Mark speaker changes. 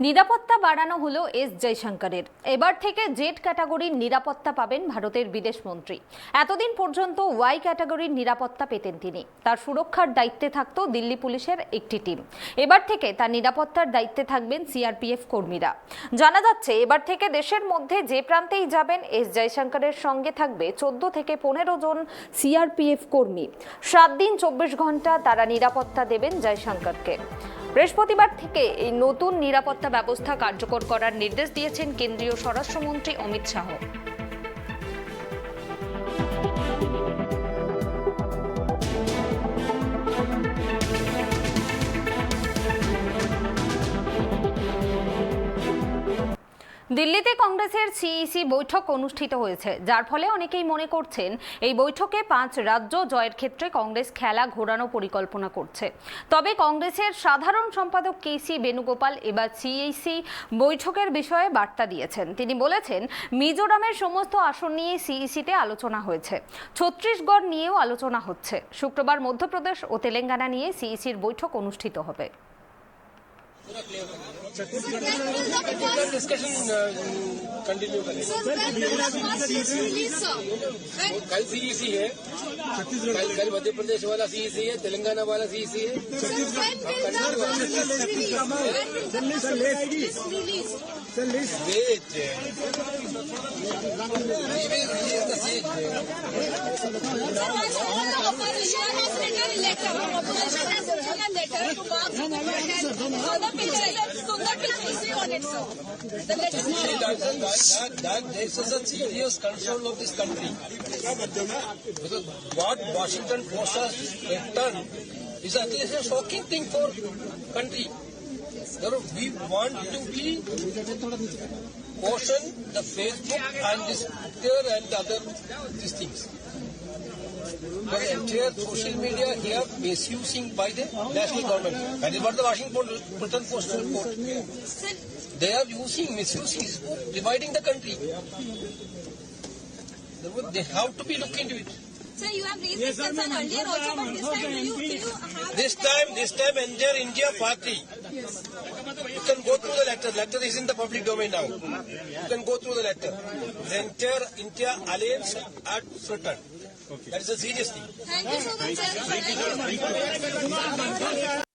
Speaker 1: নিরাপত্তা বাড়ানো হলো এস জয়শঙ্করের। এবার থেকে জেড ক্যাটাগরির নিরাপত্তা পাবেন ভারতের বিদেশমন্ত্রী। এতদিন পর্যন্ত ওয়াই ক্যাটাগরির নিরাপত্তা পেতেন তিনি। তার সুরক্ষার দায়িত্বে থাকতো দিল্লি পুলিশের একটি টিম। এবার থেকে তার নিরাপত্তার দায়িত্বে থাকবেন সিআরপিএফ কর্মীরা। জানা যাচ্ছে এবার থেকে দেশের মধ্যে যে প্রান্তেই যাবেন এস জয়শঙ্করের সঙ্গে থাকবে 14 থেকে 15 জন সিআরপিএফ কর্মী। 7 দিন 24 ঘন্টা তারা নিরাপত্তা দেবেন জয়শঙ্করকে। বৃহস্পতিবার থেকে এই নতুন নিরাপত্তা ব্যবস্থা কার্যকর করার নির্দেশ দিয়েছেন কেন্দ্রীয় স্বরাষ্ট্রমন্ত্রী অমিত শাহ। দিল্লিতে কংগ্রেসের সিইসি বৈঠক অনুষ্ঠিত হয়েছে, যার ফলে অনেকেই মনে করছেন এই বৈঠকে 5 রাজ্য জয়ের ক্ষেত্রে কংগ্রেস খেলা ঘোরানো পরিকল্পনা করছে। তবে কংগ্রেসের সাধারণ সম্পাদক কেসি বেণুগোপাল এবার সিইসি বৈঠকের বিষয়ে বার্তা দিয়েছেন। তিনি বলেছেন, মিজোরামের সমস্ত আসন নিয়ে সিইসিতে আলোচনা হয়েছে, ছত্তিশগড় নিয়েও আলোচনা হচ্ছে। শুক্রবার মধ্যপ্রদেশ ও তেলেঙ্গানা নিয়ে সিইসির বৈঠক অনুষ্ঠিত হবে।
Speaker 2: डिस्कशन कंटिन्यू करें। कल सीईसी है, कल मध्य प्रदेश वाला सीईसी है, तेलंगाना वाला सीईसी है। That this is a serious concern of this country. Because what Washington Post has written is a shocking thing for country. We want to be caution the Facebook and this Twitter and other these things. The entire social media here misusing by the national government. That is what the Washington Post report. They are misusing, dividing the country. They have to be looked into it.
Speaker 3: Sir, you have raised this concern earlier also, but this time
Speaker 2: This time entire India party.
Speaker 3: Yes.
Speaker 2: You can go through the letter. Letter is in the public domain now. You can go through the letter. The entire India alliance at threatened. That is a serious thing.
Speaker 3: Thank you so much, sir.